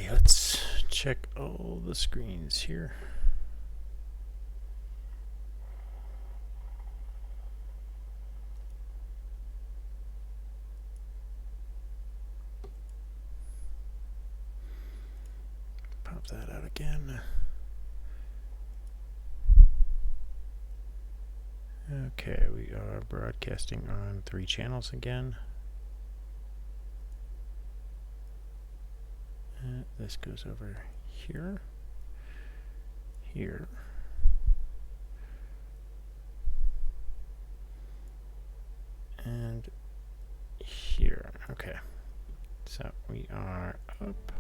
Okay, let's check all the screens here. Pop that out again. Okay, we are broadcasting on 3 channels again. This goes over here, here, and here. Okay, so we are up.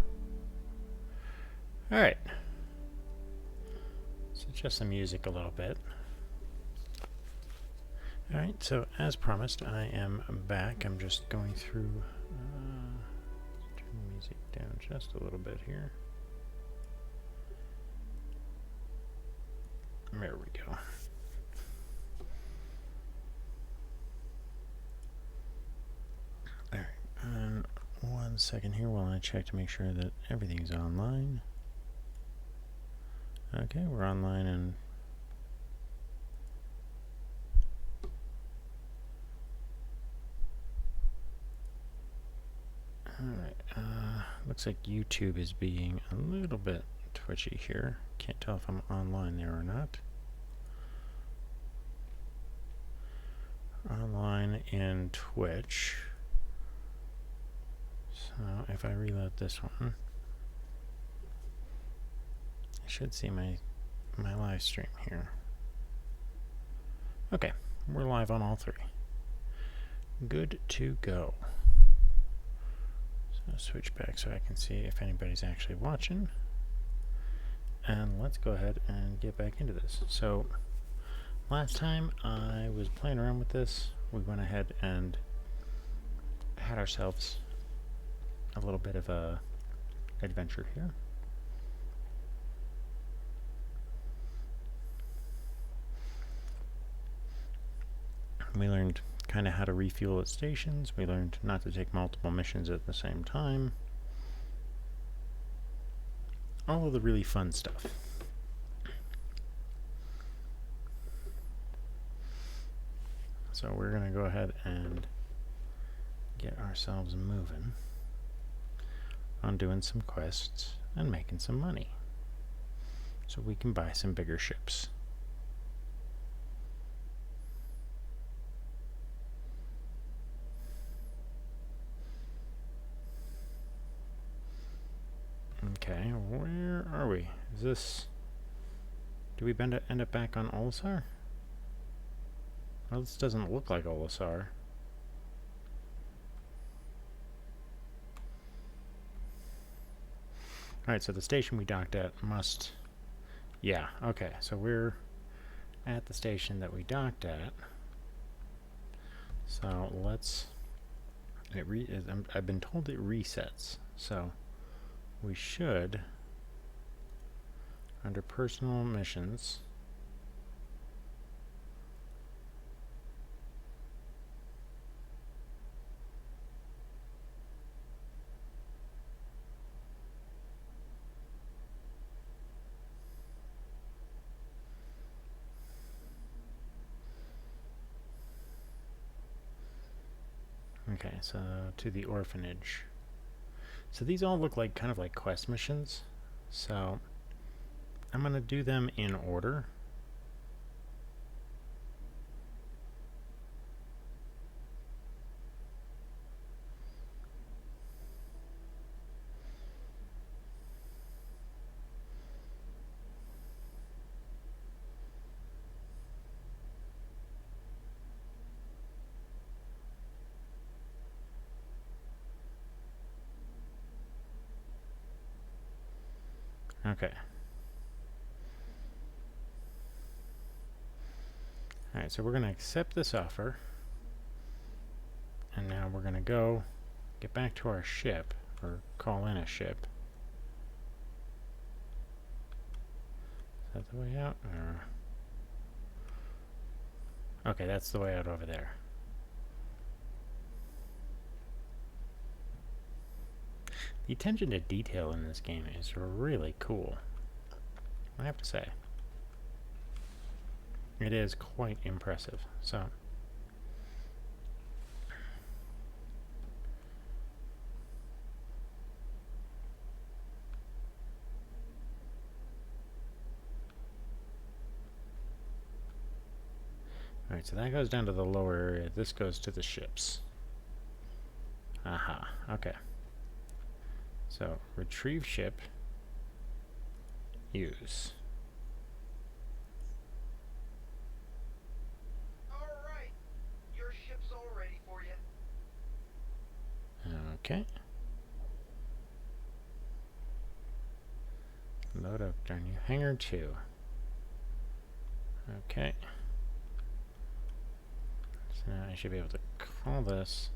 All right, so just the music a little bit. All right, so as promised, I am back. I'm just going through. Turn the music down just a little bit here. There we go. All right, and 1 second here while I check to make sure that everything's online. Okay, we're online and alright, looks like YouTube is being a little bit twitchy here. Can't tell if I'm online there or not. Online in Twitch. So if I reload this one, I should see my live stream here. Okay, we're live on all 3. Good to go. So I'll switch back so I can see if anybody's actually watching. And let's go ahead and get back into this. So last time I was playing around with this, we went ahead and had ourselves a little bit of a adventure here. We learned kind of how to refuel at stations. We learned not to take multiple missions at the same time. All of the really fun stuff. So we're going to go ahead and get ourselves moving on doing some quests and making some money so we can buy some bigger ships. Okay, where are we? Is this... Do we end up back on Olisar? Well, this doesn't look like Olisar. Alright, so the station we docked at must... Yeah, okay, so we're at the station that we docked at. So let's... I've been told it resets, so we should, under personal missions, okay, so to the orphanage. So these all look like kind of like quest missions. So I'm going to do them in order. Okay. Alright, so we're going to accept this offer. And now we're going to go get back to our ship, or call in a ship. Is that the way out? Or... Okay, that's the way out over there. The attention to detail in this game is really cool, I have to say. It is quite impressive. So, alright, so that goes down to the lower area. This goes to the ships. Aha, okay. So, retrieve ship. Use. Alright, your ship's all ready for you. Okay. Load up our new hangar 2. Okay. So now I should be able to call this.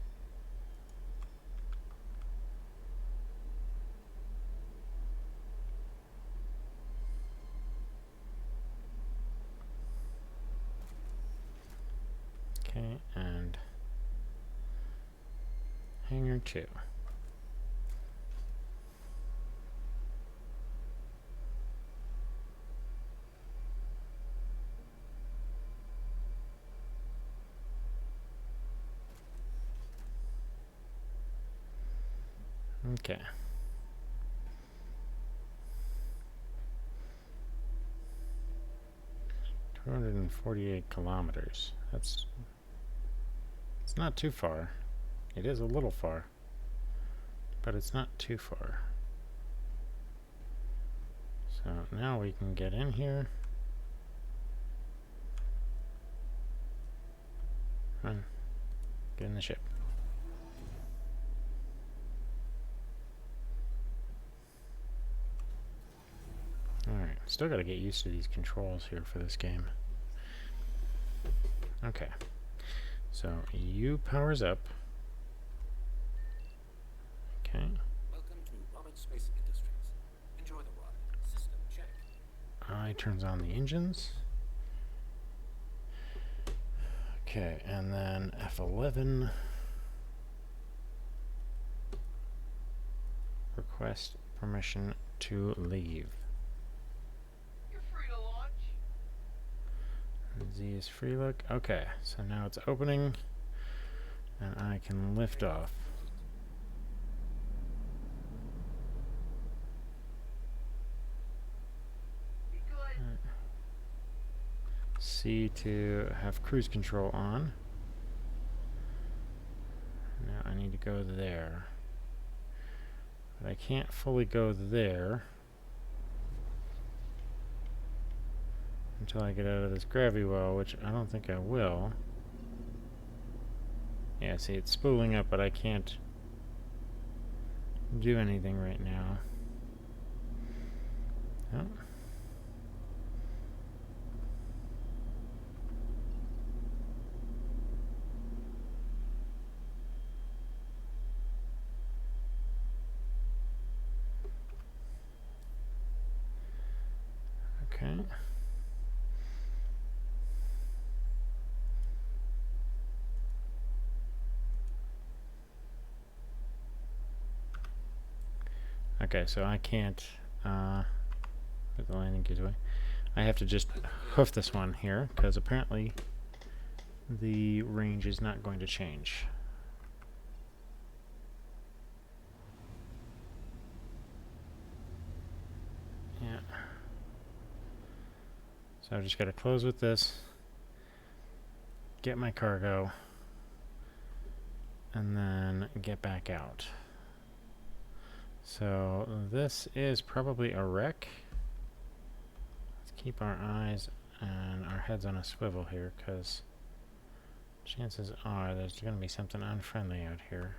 Okay, and hangar 2. Okay. $248 kilometers. It's not too far. It is a little far, but it's not too far. So now we can get in here. Run. Get in the ship. Alright, still gotta get used to these controls here for this game. Okay. So, U powers up. Okay. Welcome to Roberts Space Industries. Enjoy the ride. System check. I turns on the engines. Okay, and then F11. Request permission to leave. You're free to launch. Z is free look. Okay, so now it's opening, and I can lift off. Be good. C to have cruise control on. Now I need to go there. But I can't fully go there until I get out of this gravity well, which I don't think I will. Yeah, see, it's spooling up, but I can't do anything right now. Oh. Okay. Okay, so I can't put the landing gears away. I have to just hoof this one here, because apparently the range is not going to change. Yeah. So I've just got to close with this, get my cargo, and then get back out. So this is probably a wreck. Let's keep our eyes and our heads on a swivel here, because chances are there's going to be something unfriendly out here.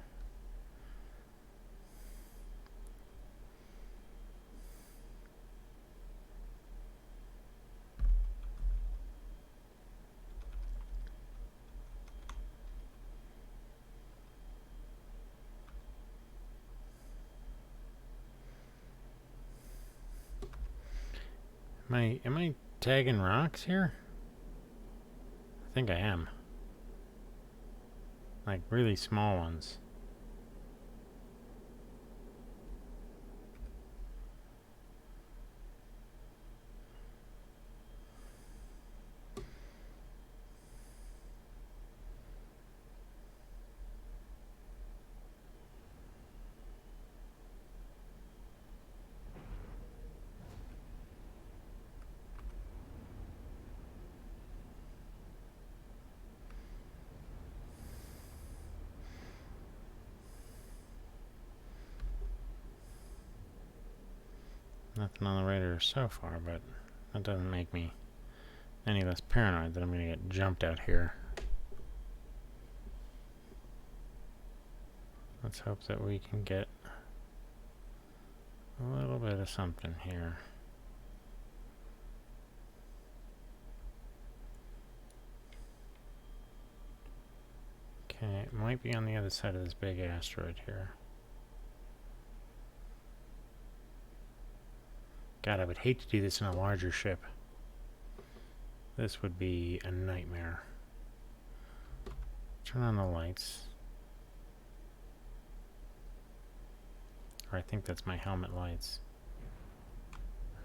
Am I tagging rocks here? I think I am. Like really small ones. Nothing on the radar so far, but that doesn't make me any less paranoid that I'm gonna get jumped out here. Let's hope that we can get a little bit of something here. Okay, it might be on the other side of this big asteroid here. God, I would hate to do this in a larger ship. This would be a nightmare. Turn on the lights. Or I think that's my helmet lights.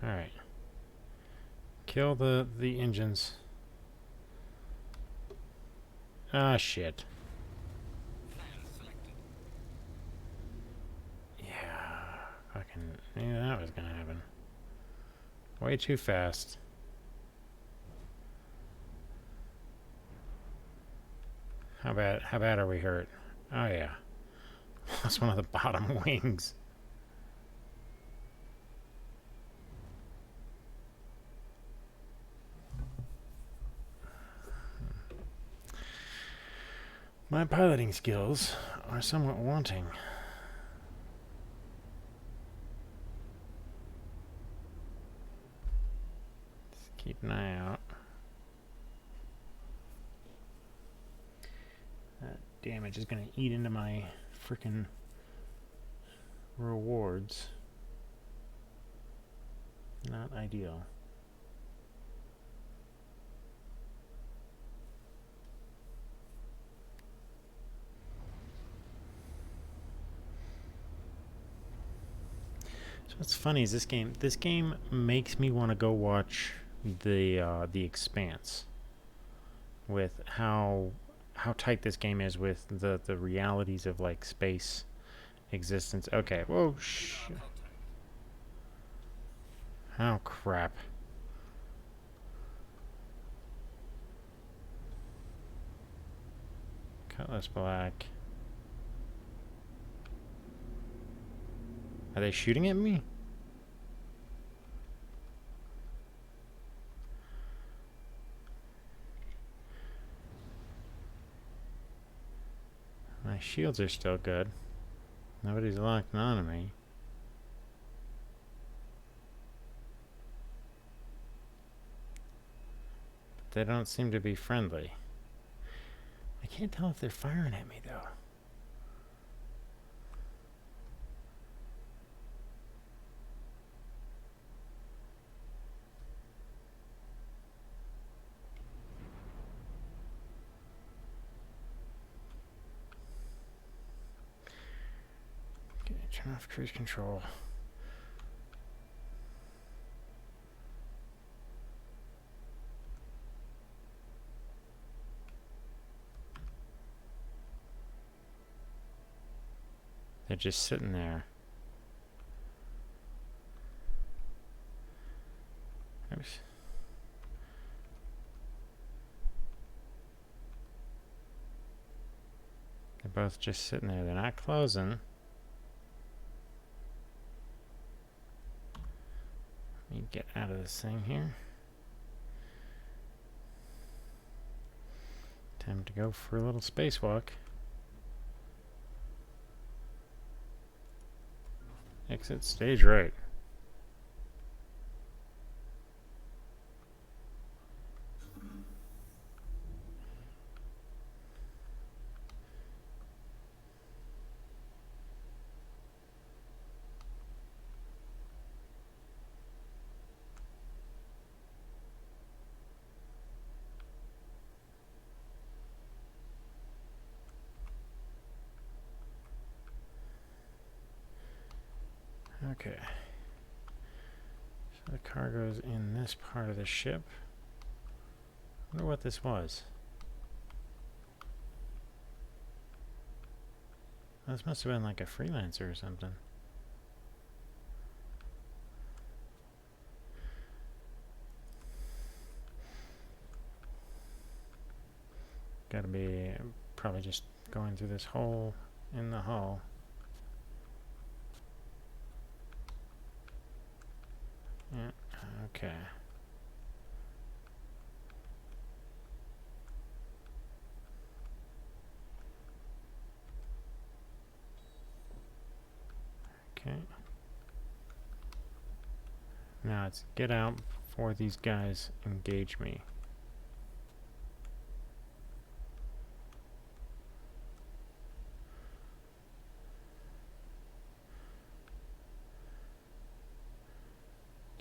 Alright. Kill the engines. Ah, shit. Yeah. Fucking knew that was gonna happen. Way too fast. How bad are we hurt? Oh yeah. Lost one of the bottom wings. My piloting skills are somewhat wanting. Just keep an eye out. That damage is going to eat into my frickin' rewards. Not ideal. So what's funny is this game makes me want to go watch the Expanse, with how tight this game is with the realities of like space existence. Okay, whoa, oh crap. Cutlass Black. Are they shooting at me? My shields are still good. Nobody's locked on to me. But they don't seem to be friendly. I can't tell if they're firing at me though. Turn off cruise control. They're just sitting there. Oops. They're both just sitting there. They're not closing. Let me get out of this thing here. Time to go for a little spacewalk. Exit stage right. Okay. So the cargo's in this part of the ship. I wonder what this was. This must have been like a freelancer or something. Gotta be probably just going through this hole in the hull. Okay. Okay. Now it's get out before these guys engage me.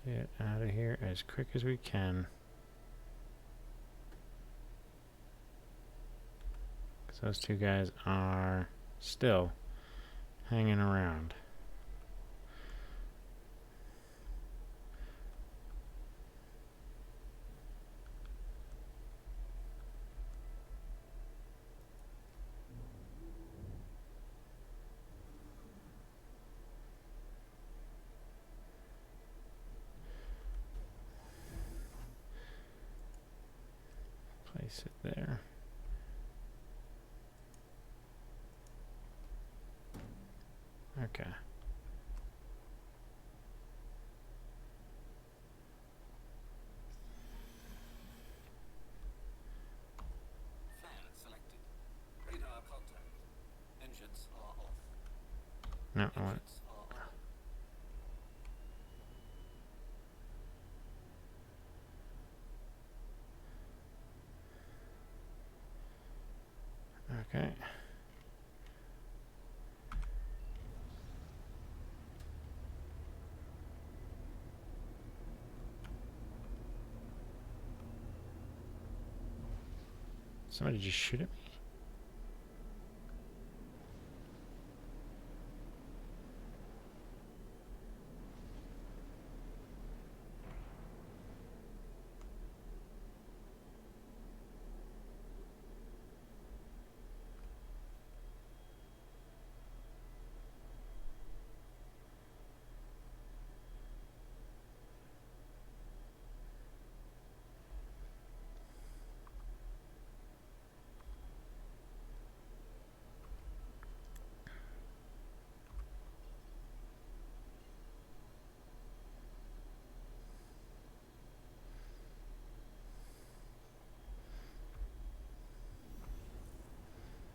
Get out of here as quick as we can. Because those two guys are still hanging around. Place it there. Okay. Fan selected. Radar contact. Engines are off. No, I want. Engines are on. Okay. Somebody just shoot at me?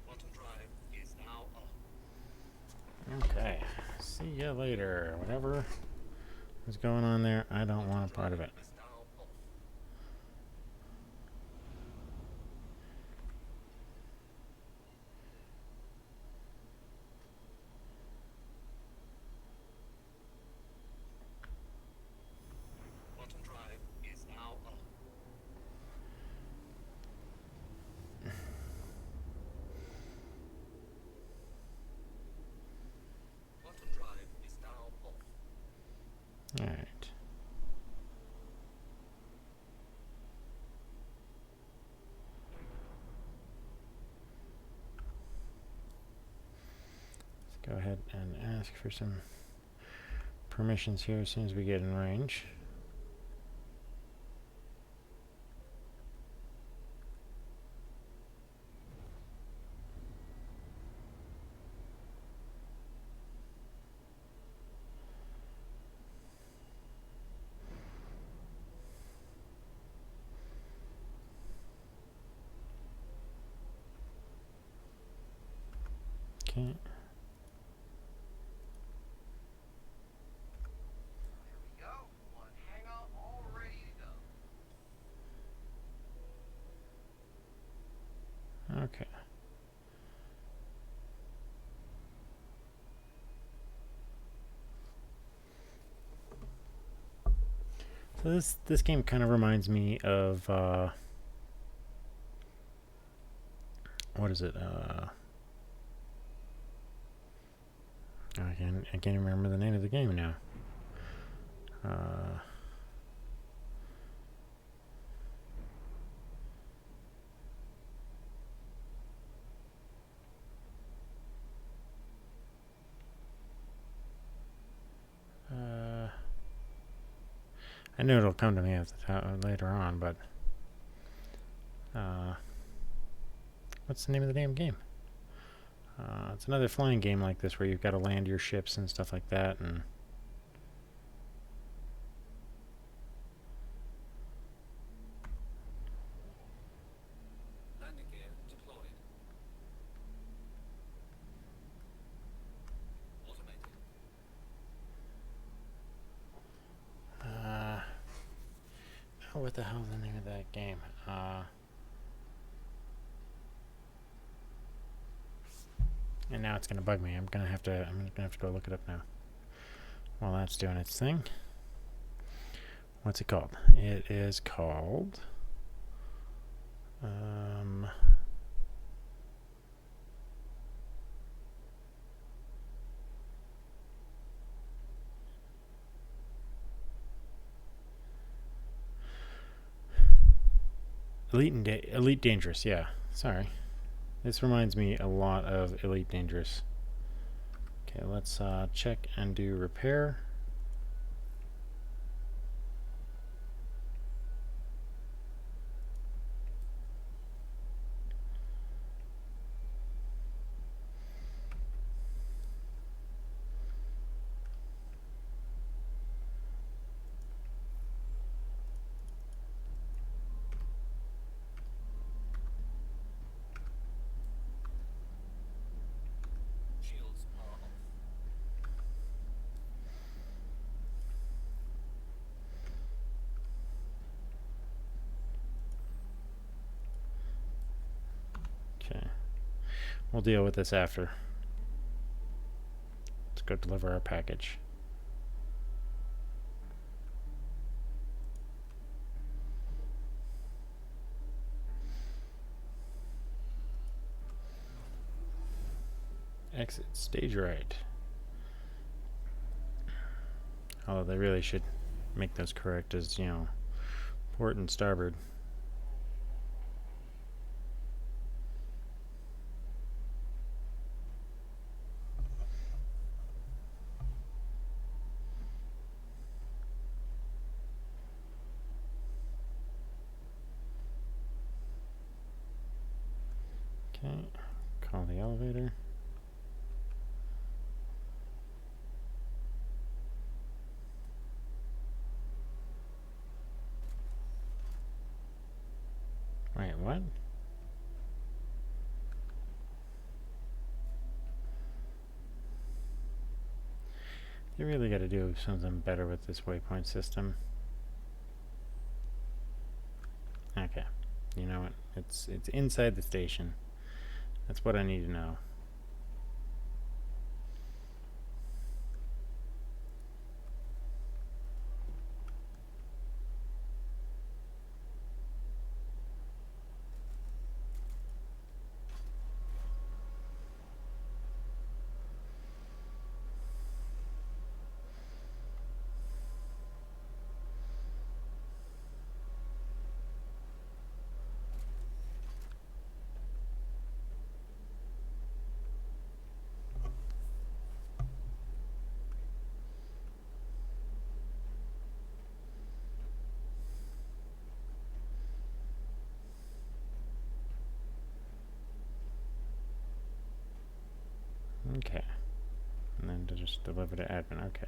Quantum drive is now on. Okay. See ya later. Whatever is going on there, I don't want a part of it. Is now off. Quantum drive is now on. Quantum drive is now off. Alright. Let's go ahead and ask for some permissions here as soon as we get in range. Okay. Here we go. One hangar all ready to go. Okay. So this game kind of reminds me of what is it? I can't even remember the name of the game now. I know it'll come to me at the later on, but what's the name of the damn game? It's another flying game like this where you've got to land your ships and stuff like that, and Oh, what the hell is the name of that game? And now it's gonna bug me. I'm gonna have to go look it up now. While that's doing its thing. What's it called? It is called Elite Dangerous. Yeah, sorry. This reminds me a lot of Elite Dangerous. Okay, let's check and do repair. Shields are off. Okay. We'll deal with this after. Let's go deliver our package. Exit stage right. Although they really should make those correct as, you know, port and starboard. Okay, call the elevator. Wait, what? You really got to do something better with this waypoint system. Okay, you know what? It's inside the station. That's what I need to know. Okay. And then to just deliver to admin. Okay.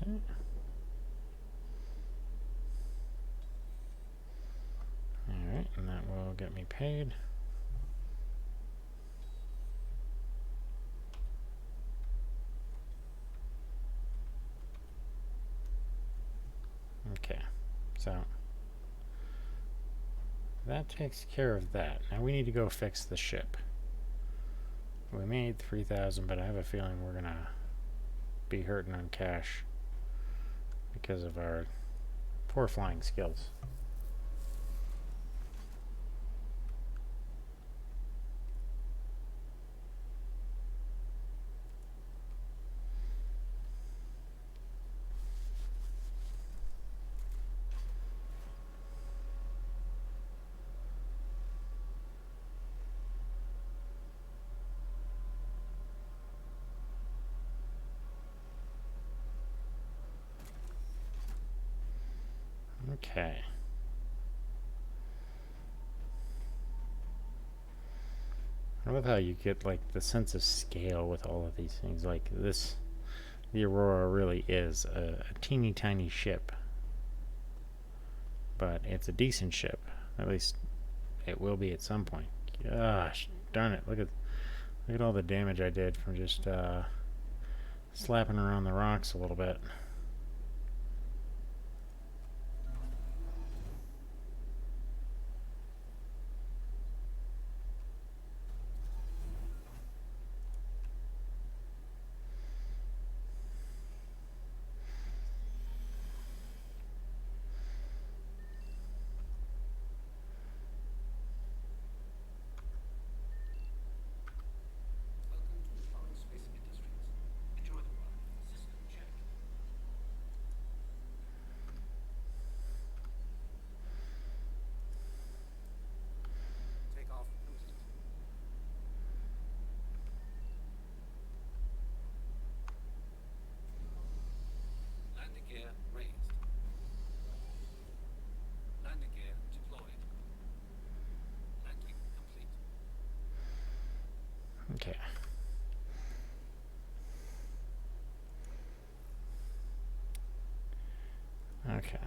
Okay. Alright, and that will get me paid. Okay, so that takes care of that. Now we need to go fix the ship. We made 3,000, but I have a feeling we're gonna be hurting on cash because of our poor flying skills. Okay. I love how you get like the sense of scale with all of these things. Like this, the Aurora really is a teeny tiny ship. but it's a decent ship. At least it will be at some point. Gosh, darn it! Look at all the damage I did from just slapping around the rocks a little bit. Welcome to Lawrence Space Industries. Enjoy the ride. System check. Takeoff complete. Landing gear raised. Landing gear deployed. Landing complete. Okay. Okay.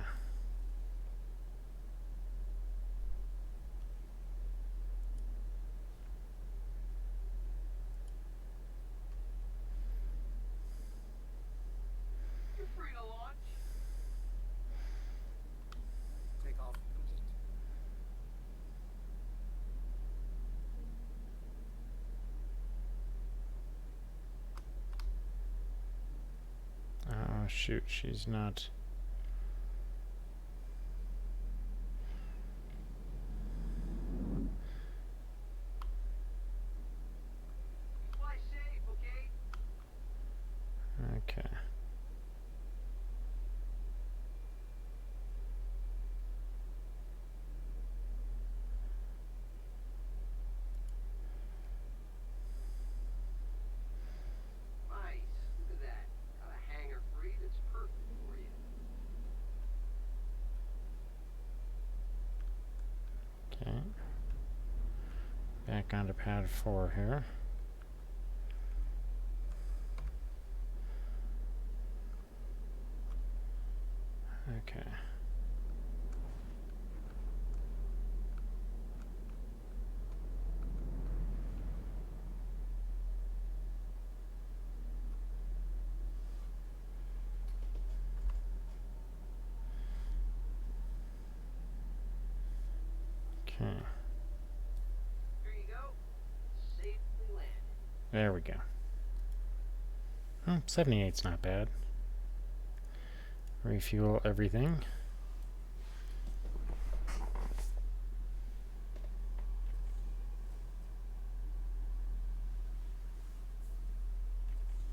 You're free to launch. Takeoff complete. Oh shoot, she's not. Fly safe, okay? Okay. Nice. Look at that. Got a hangar free that's perfect for you. Okay. Back onto pad 4 here. Okay. Okay. Here you go. Safely landed. There we go. Oh, 78's not bad. Refuel everything.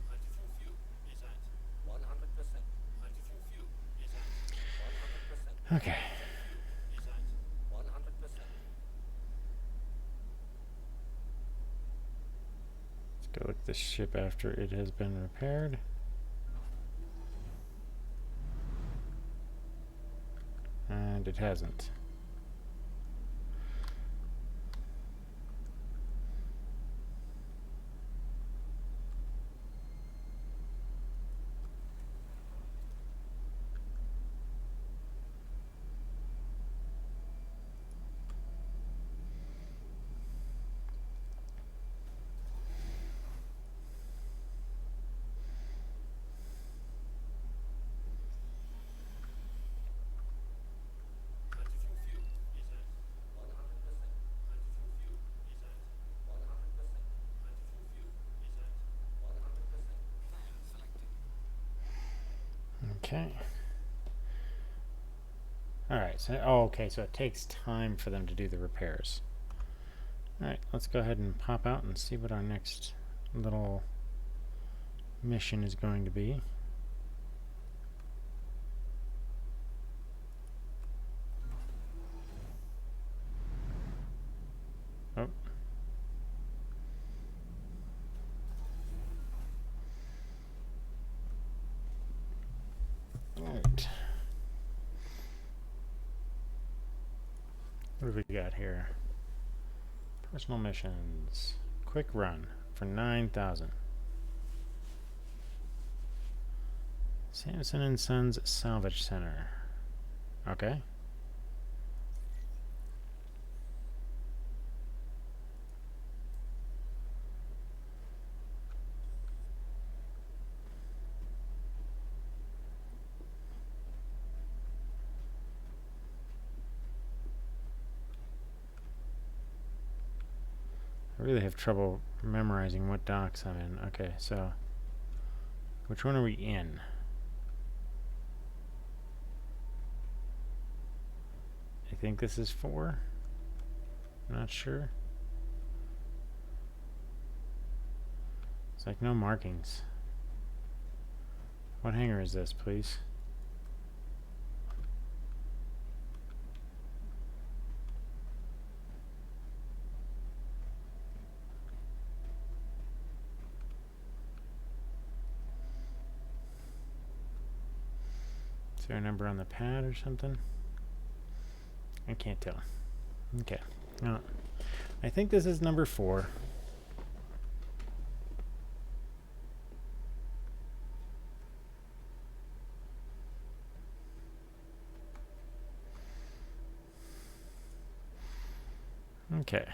Hydrogen fuel is at 100%. Hydrogen fuel is at 100%. Okay. Is at 100%. Let's go look at the ship after it has been repaired. And it hasn't. Hydrogen fuel is at 100%. Hydrogen fuel is at 100%. Hydrogen fuel is at 100%. Fan selected. Okay. Alright, so okay, so it takes time for them to do the repairs. Alright, let's go ahead and pop out and see what our next little mission is going to be. Oh. Alright. What have we got here? Personal missions. Quick run for 9,000. Samson and Sons Salvage Center. Okay. really have trouble memorizing what docks I'm in. Okay, so which one are we in? I think this is 4. Not sure. It's like no markings. What hangar is this, please? Is there a number on the pad or something? I can't tell. Okay. I think this is number 4. Okay.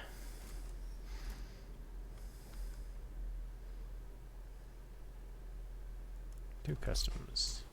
Do customs.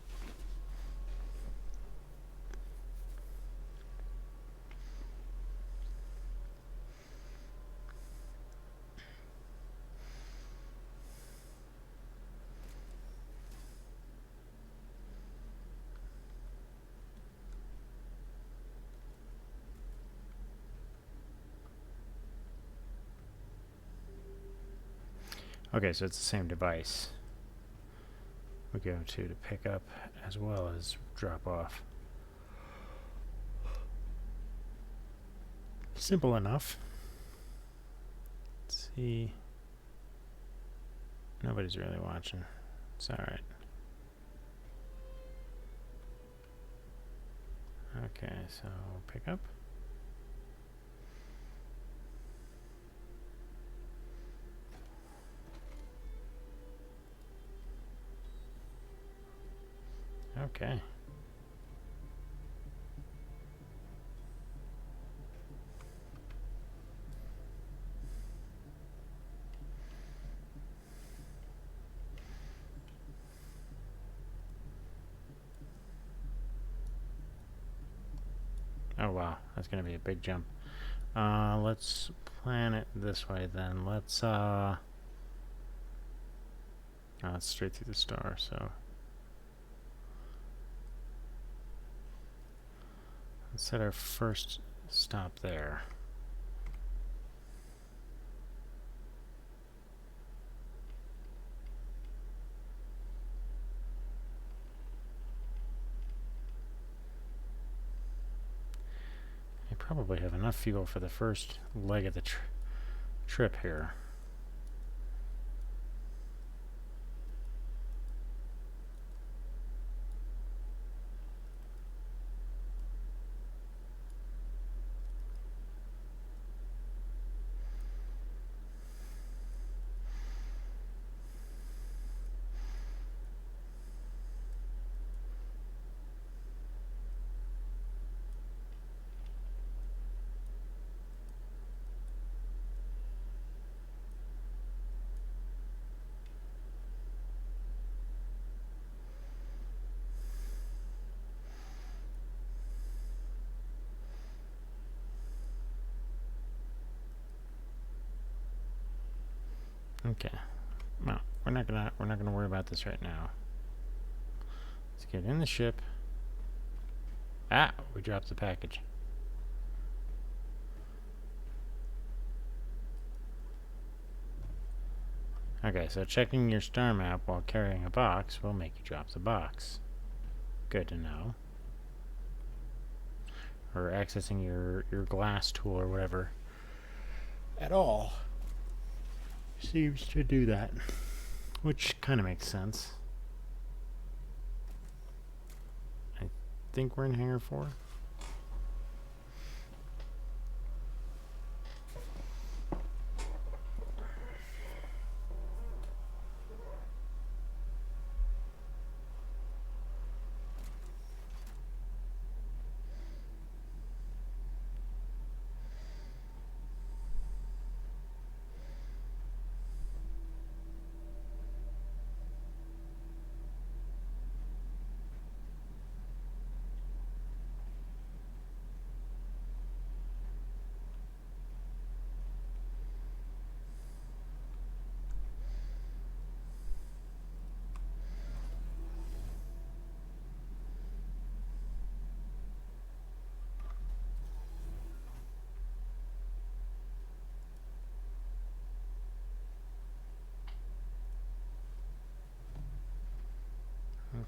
Okay, so it's the same device we go to pick up as well as drop off. Simple enough. Let's see. Nobody's really watching. It's alright. Okay, so pick up. Okay. Oh wow, that's gonna be a big jump. Let's plan it this way then. Let's oh, it's straight through the star, so let's set our first stop there. I probably have enough fuel for the first leg of the trip here. Okay. Well, we're not gonna worry about this right now. Let's get in the ship. Ah, we dropped the package. Okay, so checking your star map while carrying a box will make you drop the box. Good to know. Or accessing your glass tool or whatever at all seems to do that, which kind of makes sense. I think we're in hangar 4.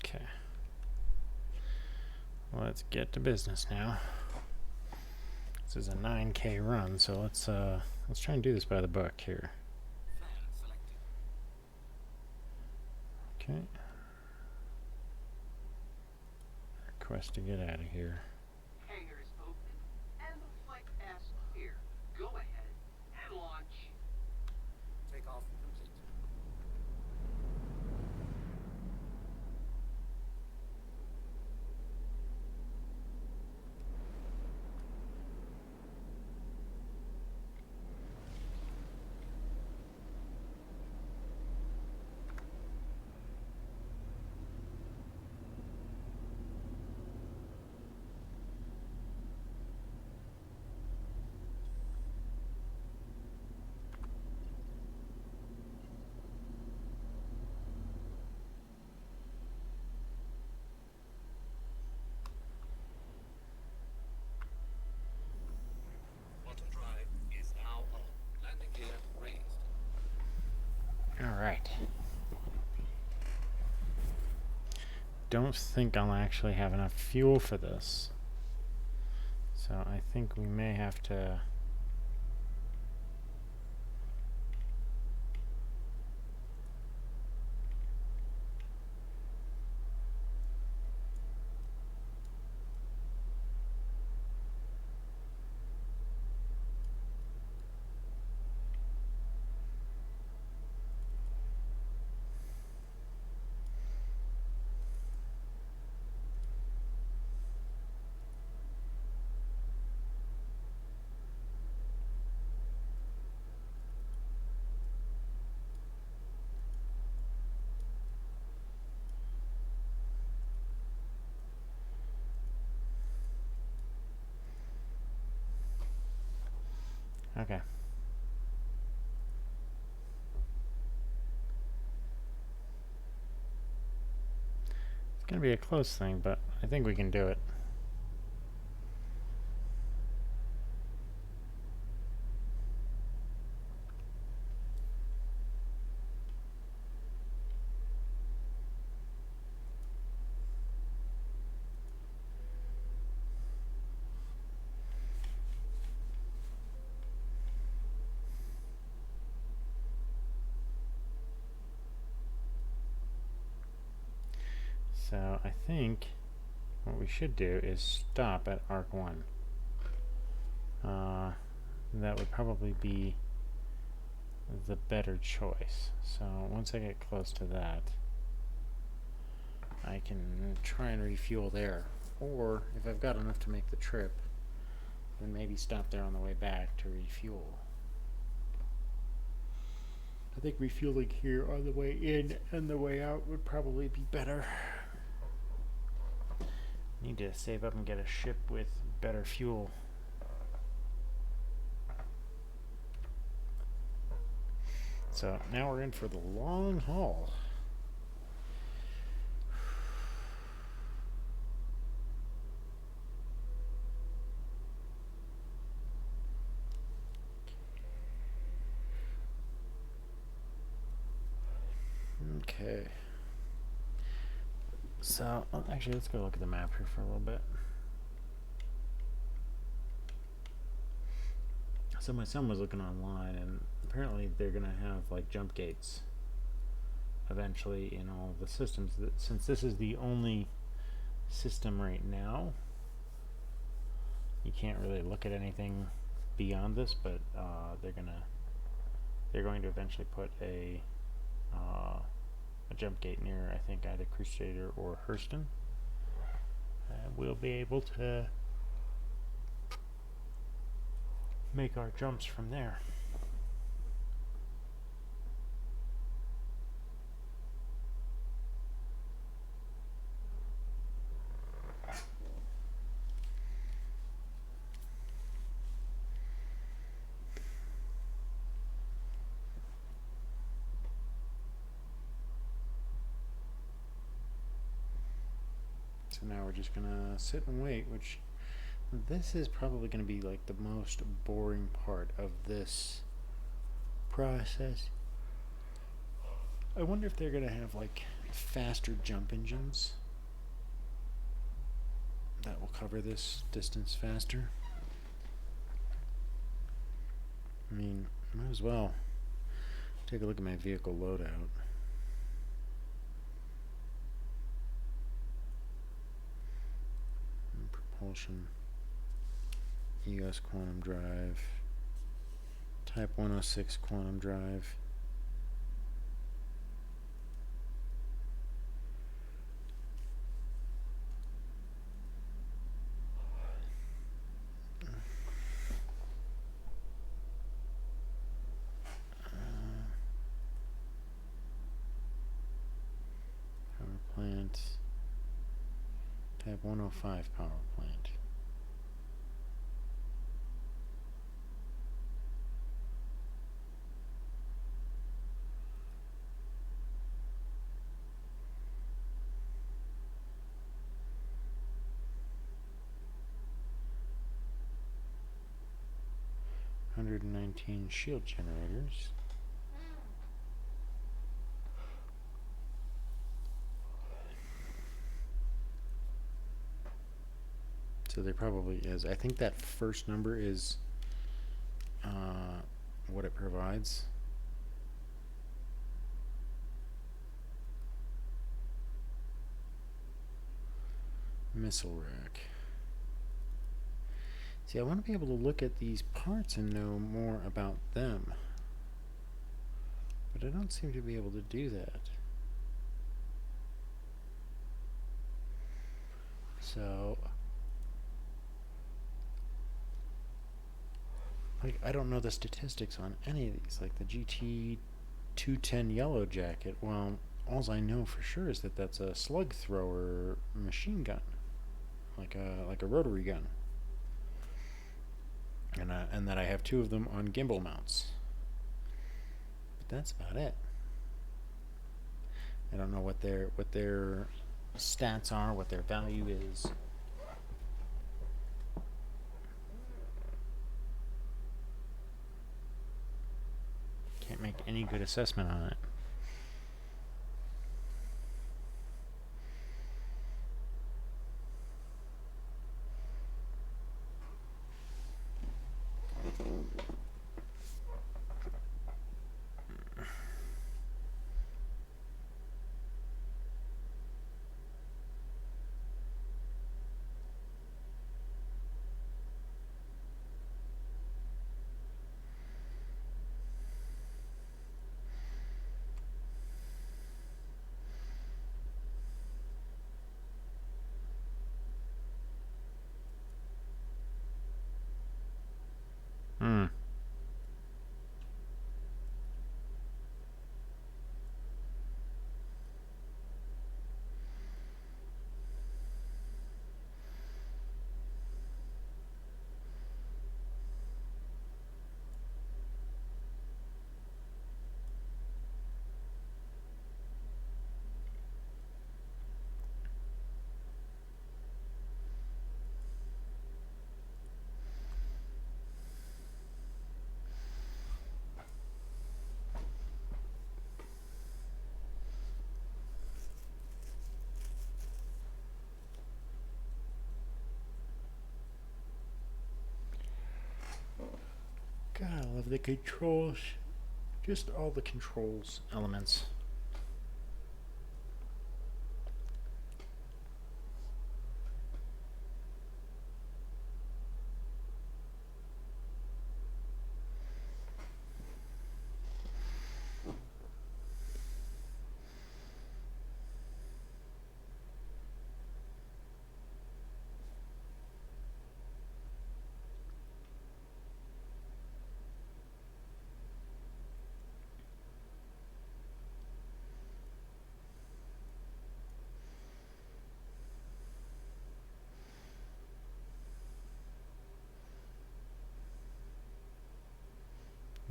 Okay. Let's get to business now. This is a 9K run, so let's try and do this by the book here. Fan selected. Okay. Request to get out of here. Hangar is open, and the flight path is clear. Go ahead and launch. Takeoff complete. Auto drive is now on. Landing gear raised. All right. Don't think I'll actually have enough fuel for this. So I think we may have to... Okay. It's going to be a close thing, but I think we can do it. So I think what we should do is stop at arc 1. That would probably be the better choice. So once I get close to that, I can try and refuel there. Or if I've got enough to make the trip, then maybe stop there on the way back to refuel. I think refueling here on the way in and the way out would probably be better. Need to save up and get a ship with better fuel. So now we're in for the long haul. Okay. So, actually, let's go look at the map here for a little bit. So my son was looking online, and apparently they're gonna have like jump gates eventually in all the systems. Since this is the only system right now, you can't really look at anything beyond this. But they're going to eventually put a jump gate near, I think, either Crusader or Hurston. We'll be able to make our jumps from there. So now we're just gonna sit and wait, which this is probably going to be like the most boring part of this process. I wonder if they're going to have like faster jump engines that will cover this distance faster. I mean, might as well take a look at my vehicle loadout. Propulsion, EOS quantum drive, Type 106 quantum drive. Power plant, Type 105 power plant. $119 shield generators. So there probably is. I think that first number is what it provides. Missile rack. See, I want to be able to look at these parts and know more about them. But I don't seem to be able to do that. So, like, I don't know the statistics on any of these. Like the GT 210 Yellow Jacket. Well, all I know for sure is that that's a slug thrower machine gun, like a rotary gun. And that I have 2 of them on gimbal mounts. But that's about it. I don't know what their stats are, what their value is. Can't make any good assessment on it. Hmm. God, I love the controls. Just all the controls elements.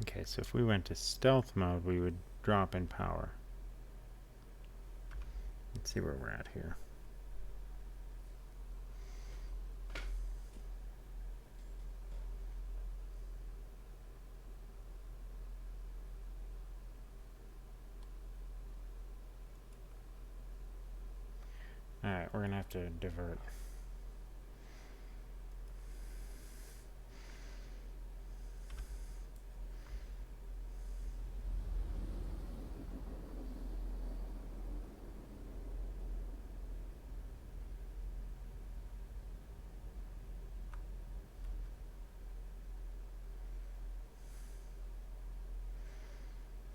Okay, so if we went to stealth mode, we would drop in power. Let's see where we're at here. we're gonna have to divert.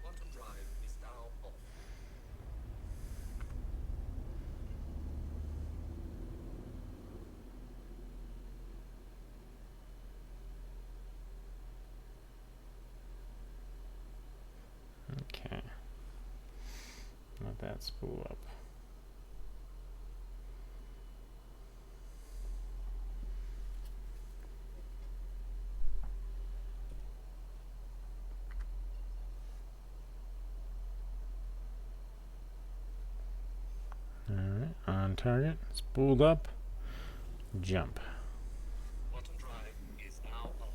Quantum drive is now off. Okay. Let that spool up. Alright, on target, spooled up, jump. Quantum drive is now on.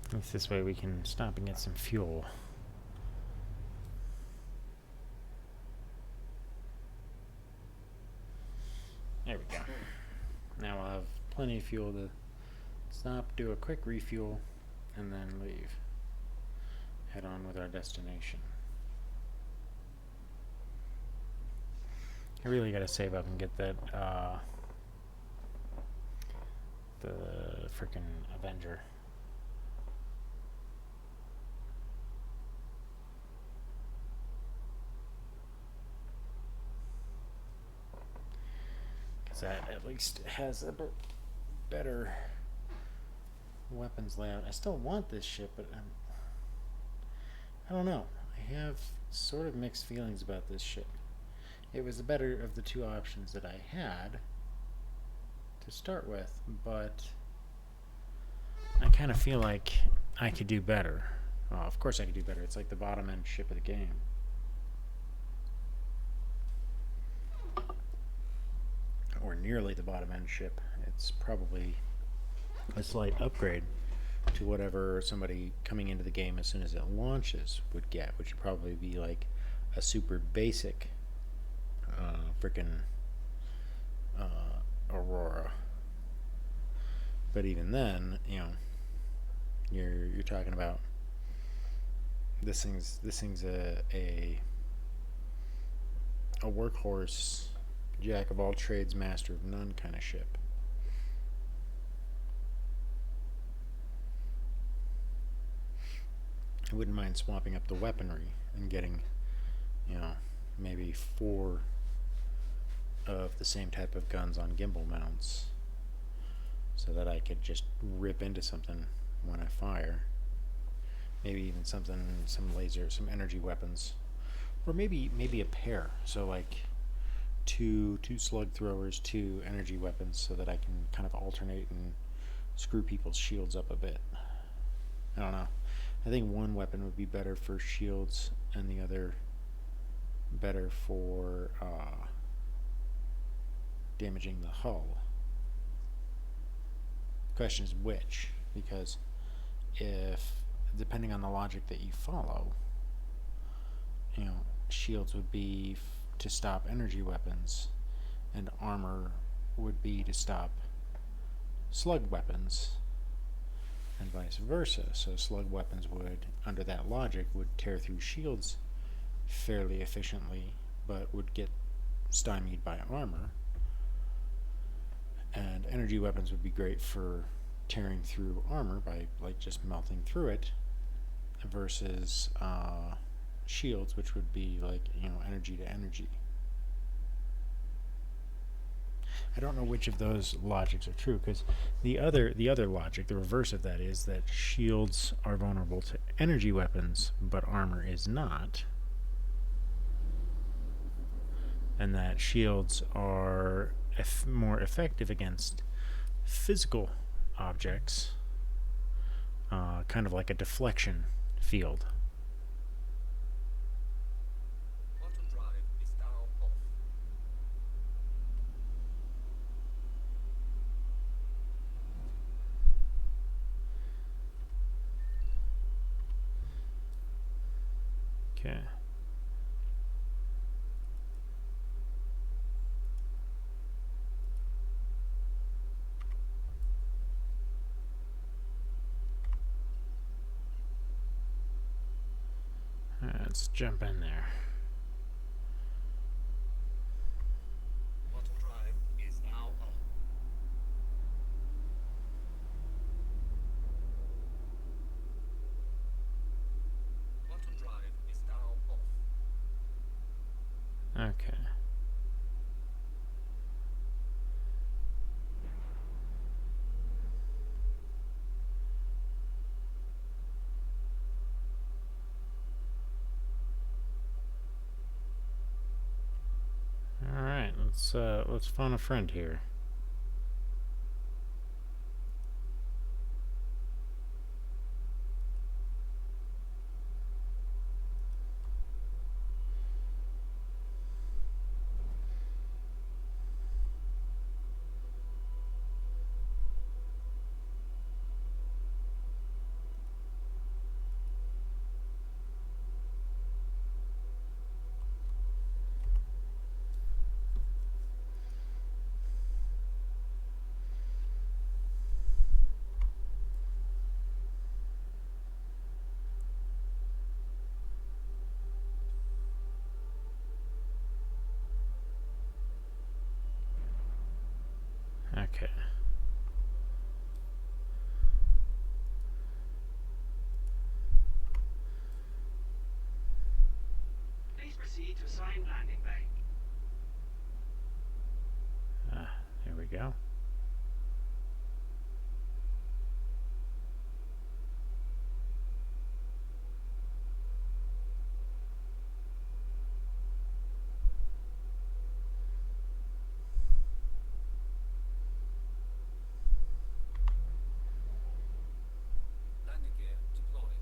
At least this way we can stop and get some fuel. There we go. Now we'll have plenty of fuel to stop, do a quick refuel, and then leave. Head on with our destination. I really gotta save up and get that, the frickin' Avenger. That at least has a bit better weapons layout. I still want this ship, but I don't know. I have sort of mixed feelings about this ship. It was the better of the two options that I had to start with, but I kind of feel like I could do better. Oh, of course I could do better. It's like the bottom end ship of the game. Or nearly the bottom end ship. It's probably a slight upgrade to whatever somebody coming into the game as soon as it launches would get, which would probably be like a super basic frickin' Aurora. But even then, you know, you're talking about this thing's a workhorse, jack of all trades, master of none kind of ship. I wouldn't mind swapping up the weaponry and getting, you know, maybe 4 of the same type of guns on gimbal mounts so that I could just rip into something when I fire. Maybe even some laser, some energy weapons, or maybe a pair. So like two slug throwers, 2 energy weapons, so that I can kind of alternate and screw people's shields up a bit. I don't know. I think one weapon would be better for shields and the other better for damaging the hull. The question is which, because if, depending on the logic that you follow, you know, shields would be to stop energy weapons, and armor would be to stop slug weapons, and vice versa. So slug weapons would, under that logic, would tear through shields fairly efficiently, but would get stymied by armor. And energy weapons would be great for tearing through armor by like just melting through it, versus shields, which would be like, you know, energy to energy. I don't know which of those logics are true, because the other logic, the reverse of that, is that shields are vulnerable to energy weapons, but armor is not, and that shields are more effective against physical objects, kind of like a deflection field. Okay. Let's jump in there. Quantum drive is now on. Quantum drive is now off. Okay. All right, let's phone a friend here. Okay. Please proceed to assigned landing bay. There we go. Landing gear deployed.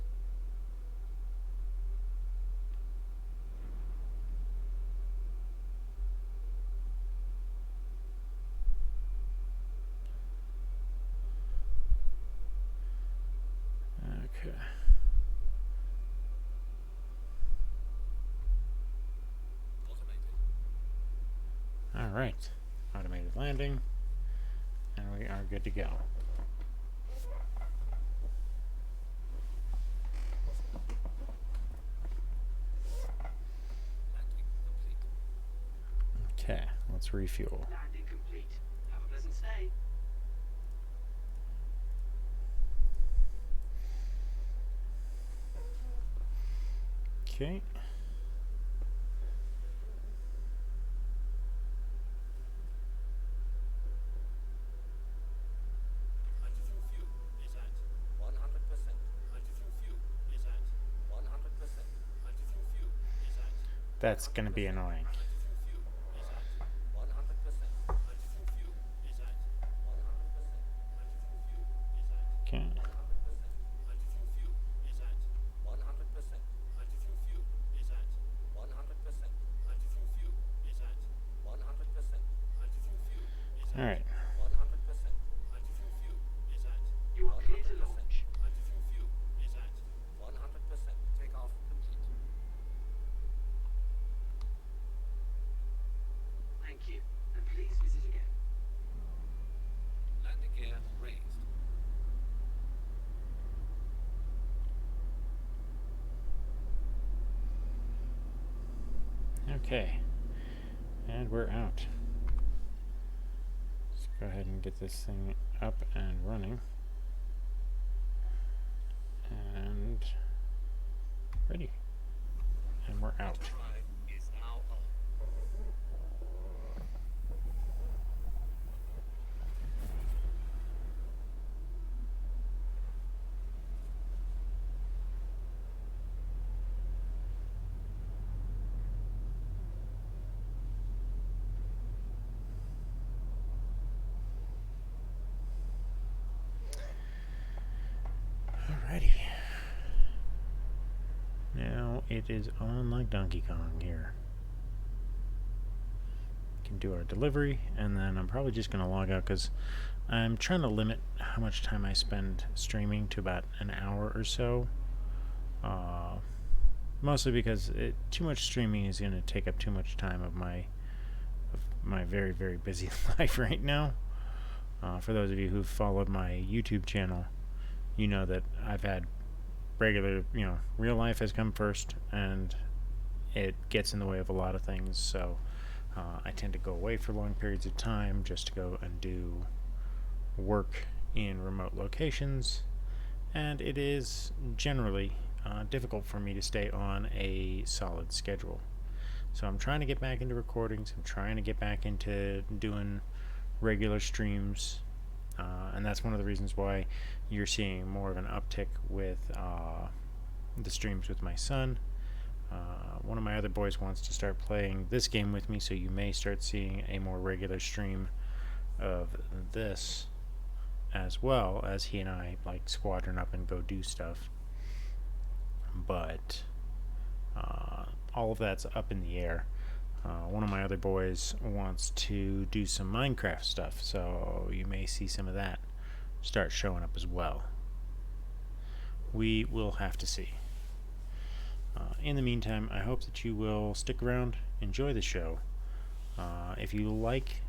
Okay. Automated. All right. Automated landing, and we are good to go. Landing complete. Okay. Let's refuel. Landing complete. Have a pleasant stay. Okay. Hydrogen fuel is at 100%. Hydrogen fuel is at 100%. Hydrogen fuel is at That's gonna be annoying. hydrogen fuel is at 100%. Hydrogen fuel is at 100%. Hydrogen fuel is at Okay. 100%. Hydrogen fuel is at 100%. Hydrogen fuel is at 100%. Hydrogen fuel is at 100%. Hydrogen fuel is at All right. 100%. Hydrogen fuel is at You are clear to launch. hydrogen fuel is at 100%. Takeoff complete. Thank you. And please visit again. Landing gear raised. Okay. And we're out. Let's go ahead and get this thing up and running. And ready. And we're out. Drive is now on. Alrighty. Now it is on like Donkey Kong here. Can do our delivery, and then I'm probably just going to log out because I'm trying to limit how much time I spend streaming to about an hour or so. mostly because too much streaming is going to take up too much time of my very, very busy life right now. For those of you who've followed my YouTube channel, you know that I've had regular, real life has come first, and it gets in the way of a lot of things. So I tend to go away for long periods of time just to go and do work in remote locations, and it is generally difficult for me to stay on a solid schedule. So I'm trying to get back into recordings. I'm trying to get back into doing regular streams, and that's one of the reasons why you're seeing more of an uptick with the streams with my son. One of my other boys wants to start playing this game with me, so you may start seeing a more regular stream of this, as well as he and I like squadron up and go do stuff. But all of that's up in the air. One of my other boys wants to do some Minecraft stuff, so you may see some of that start showing up as well. We will have to see. In the meantime, I hope that you will stick around, enjoy the show. If you like,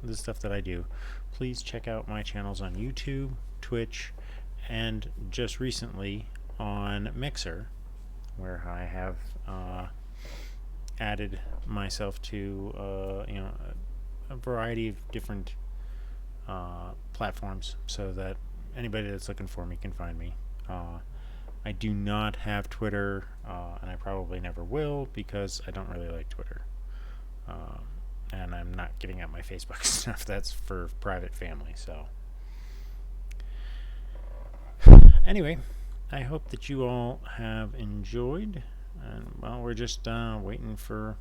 the stuff that I do, please check out my channels on YouTube, Twitch, and just recently on Mixer, where I have added myself to a variety of different platforms, so that anybody that's looking for me can find me. I do not have Twitter, and I probably never will, because I don't really like Twitter. And I'm not getting out my Facebook stuff. That's for private family. So anyway, I hope that you all have enjoyed. And well, we're just waiting for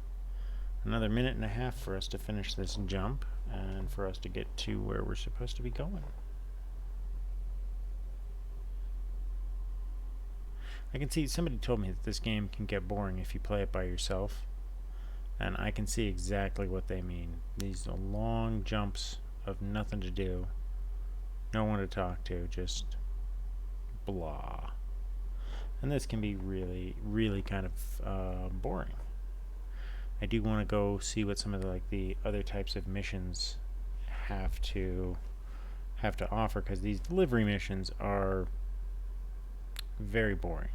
another minute and a half for us to finish this jump and for us to get to where we're supposed to be going. I can see somebody told me that this game can get boring if you play it by yourself, and I can see exactly what they mean. These long jumps of nothing to do, no one to talk to, just blah. And this can be really, really kind of boring. I do want to go see what some of the other types of missions have to offer, because these delivery missions are very boring.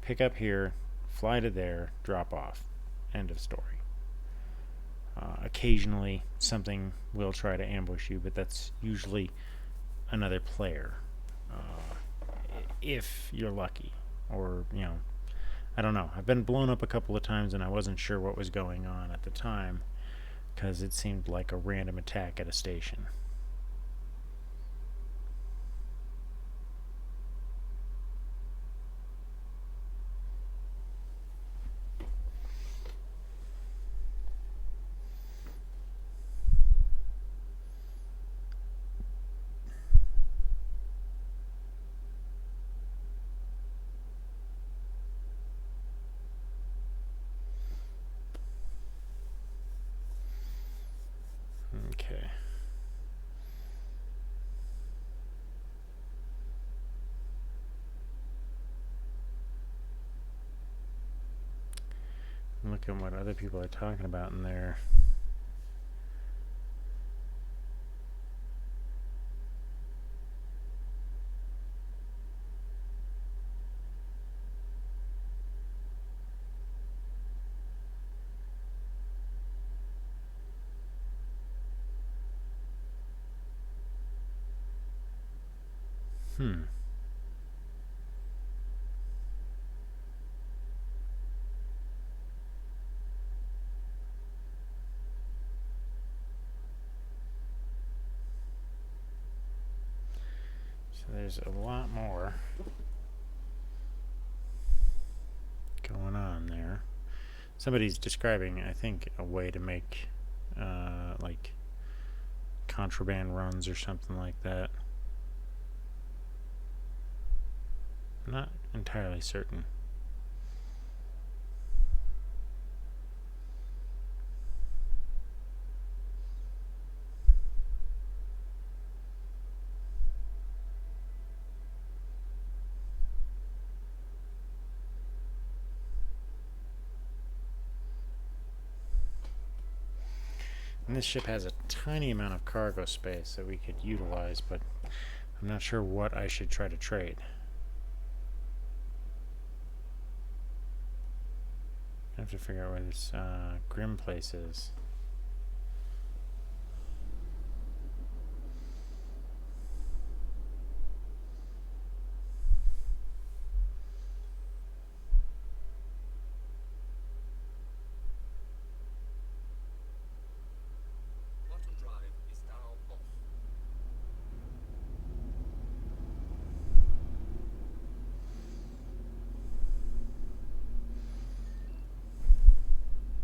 Pick up here, fly to there, drop off. End of story. Occasionally, something will try to ambush you, but that's usually another player. If you're lucky. Or, I don't know. I've been blown up a couple of times and I wasn't sure what was going on at the time, because it seemed like a random attack at a station. Okay. Look at what other people are talking about in there. So there's a lot more going on there. Somebody's describing, I think, a way to make like contraband runs or something like that. I'm not entirely certain. And this ship has a tiny amount of cargo space that we could utilize, but I'm not sure what I should try to trade. I have to figure out where this Grim place is. Quantum drive is now off.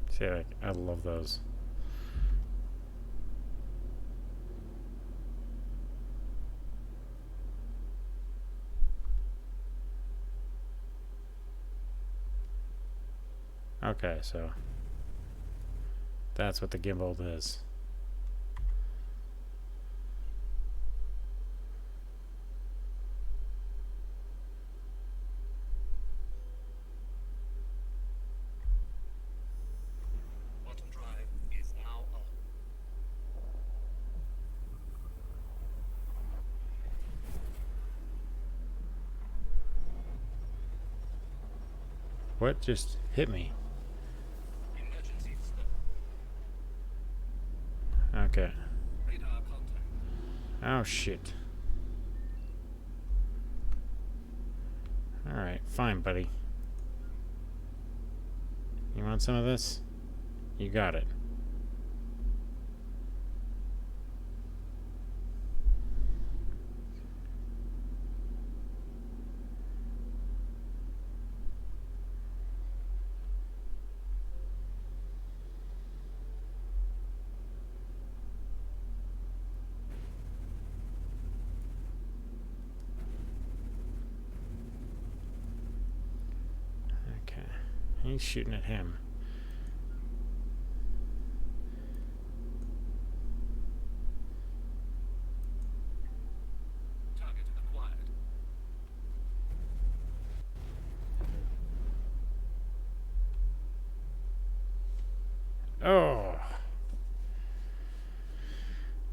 See, like, I love those. Okay, so that's what the gimbal is. Quantum drive is now on. What just hit me? Emergency stop. Okay. Radar contact. Oh shit. Alright, fine, buddy. You want some of this? You got it. Okay. He's shooting at him. Target acquired. Oh.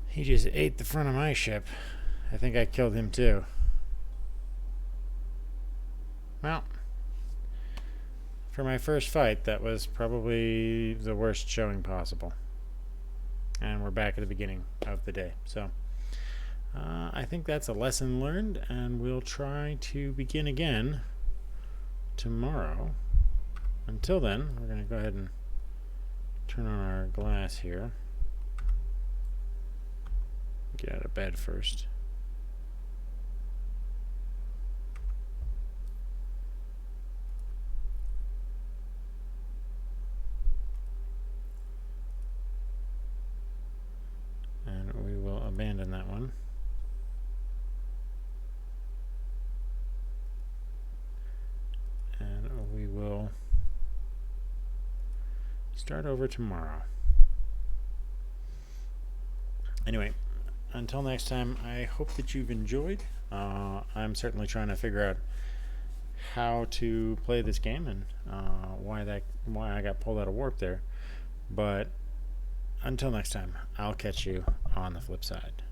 He just ate the front of my ship. I think I killed him too. Well, for my first fight, that was probably the worst showing possible. And we're back at the beginning of the day. So, I think that's a lesson learned, and we'll try to begin again tomorrow. Until then, we're going to go ahead and turn on our glass here. Get out of bed first. And we will abandon that one. And we will start over tomorrow. Anyway, until next time, I hope that you've enjoyed. I'm certainly trying to figure out how to play this game and why I got pulled out of warp there. But until next time, I'll catch you on the flip side.